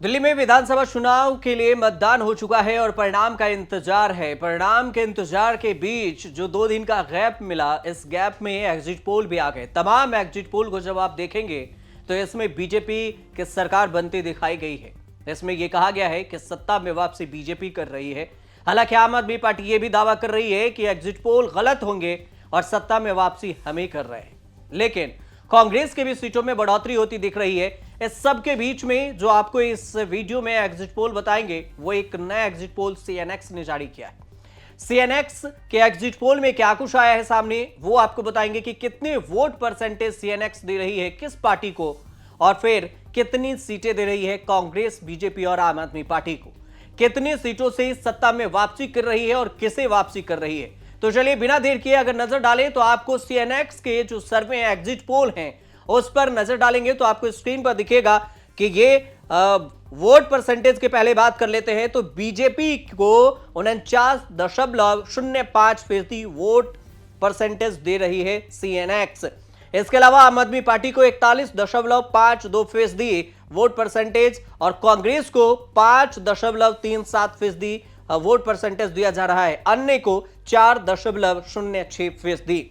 दिल्ली में विधानसभा चुनाव के लिए मतदान हो चुका है और परिणाम का इंतजार है। परिणाम के इंतजार के बीच जो 2 दिन का गैप मिला, इस गैप में एग्जिट पोल भी आ गए। तमाम एग्जिट पोल को जब आप देखेंगे तो इसमें बीजेपी की सरकार बनती दिखाई गई है। इसमें यह कहा गया है कि सत्ता में वापसी बीजेपी कर रही है। हालांकि आम आदमी पार्टी ये भी दावा कर रही है कि एग्जिट पोल गलत होंगे और सत्ता में वापसी हम ही कर रहे हैं। लेकिन कांग्रेस के भी सीटों में बढ़ोतरी होती दिख रही है। इस सब के बीच में जो आपको इस वीडियो में एग्जिट पोल बताएंगे, वो एक नया एग्जिट पोल सीएनएक्स ने जारी किया है। सीएनएक्स के एग्जिट पोल में क्या कुछ आया है सामने, वो आपको बताएंगे कि कितने वोट परसेंटेज सीएनएक्स दे रही है किस पार्टी को, और फिर कितनी सीटें दे रही है कांग्रेस, बीजेपी और आम आदमी पार्टी को, कितनी सीटों से सत्ता में वापसी कर रही है और किसे वापसी कर रही है। तो चलिए बिना देर किए अगर नजर डालें तो आपको सीएनएक्स के जो सर्वे एग्जिट पोल हैं उस पर नजर डालेंगे तो आपको स्क्रीन पर दिखेगा कि ये वोट परसेंटेज के पहले बात कर लेते हैं तो बीजेपी को 49.05% वोट परसेंटेज दे रही है सीएनएक्स। इसके अलावा आम आदमी पार्टी को 41.52% वोट परसेंटेज और कांग्रेस को 5.37% वोट परसेंटेज दिया जा रहा है। अन्य को 4.06%।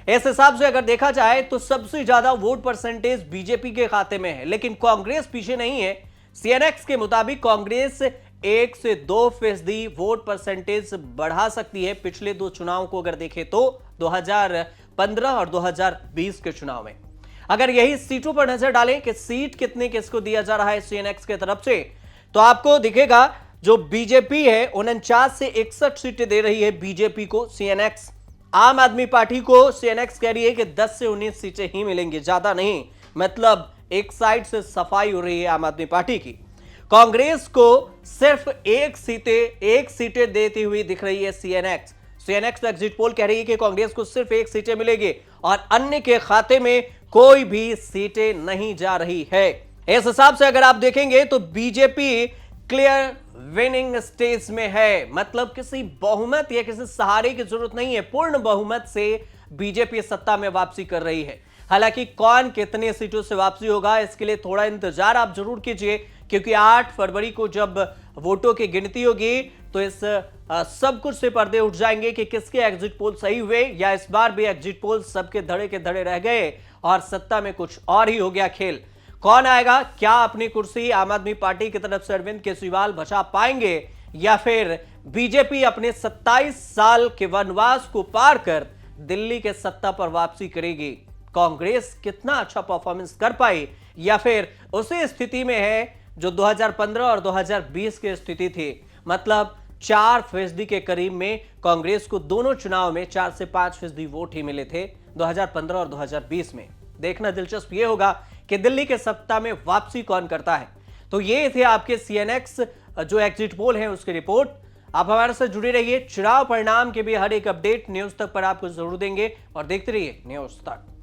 इस हिसाब से अगर देखा जाए तो सबसे ज्यादा वोट परसेंटेज बीजेपी के खाते में है, लेकिन कांग्रेस पीछे नहीं है। सीएनएक्स के मुताबिक कांग्रेस 1 से 2% वोट परसेंटेज बढ़ा सकती है पिछले 2 चुनाव को अगर देखें तो 2015 और 2020 के चुनाव में। अगर यही सीटों पर नजर डालें कि सीट कितने किसको दिया जा रहा है सीएनएक्स की तरफ से, तो आपको दिखेगा जो बीजेपी है 49 से 61 सीटें दे रही है बीजेपी को सीएनएक्स। आम आदमी पार्टी को सीएनएक्स कह रही है कि 10 से 19 सीटें ही मिलेंगी, ज्यादा नहीं। मतलब एक साइड से सफाई हो रही है आम आदमी पार्टी की। कांग्रेस को सिर्फ एक सीटें देती हुई दिख रही है सीएनएक्स। सीएनएक्स एग्जिट पोल कह रही है कि कांग्रेस को सिर्फ 1 सीटें मिलेगी और अन्य के खाते में कोई भी सीटें नहीं जा रही है। इस हिसाब से अगर आप देखेंगे तो बीजेपी क्लियर विनिंग स्टेज में है। मतलब किसी बहुमत या किसी सहारे की जरूरत नहीं है, पूर्ण बहुमत से बीजेपी सत्ता में वापसी कर रही है। हालांकि कौन कितने सीटों से वापसी होगा इसके लिए थोड़ा इंतजार आप जरूर कीजिए, क्योंकि 8 फरवरी को जब वोटों की गिनती होगी तो इस सब कुछ से पर्दे उठ जाएंगे कि किसके एग्जिट पोल सही हुए या इस बार भी एग्जिट पोल सबके धड़े के धड़े रह गए और सत्ता में कुछ और ही हो गया खेल। कौन आएगा, क्या अपनी कुर्सी आम आदमी पार्टी की तरफ से अरविंद केजरीवाल बचा पाएंगे या फिर बीजेपी अपने 27 साल के वनवास को पार कर दिल्ली के सत्ता पर वापसी करेगी। कांग्रेस कितना अच्छा परफॉर्मेंस कर पाई या फिर उसी स्थिति में है जो 2015 और 2020 की स्थिति थी। मतलब 4% के करीब में कांग्रेस को दोनों चुनाव में 4 से 5% वोट ही मिले थे 2015 और 2020 में। देखना दिलचस्प ये होगा कि दिल्ली के सत्ता में वापसी कौन करता है। तो ये थे आपके सीएनएक्स जो एग्जिट पोल है उसकी रिपोर्ट। आप हमारे साथ जुड़े रहिए, चुनाव परिणाम के भी हर एक अपडेट न्यूज तक पर आपको जरूर देंगे और देखते रहिए न्यूज तक।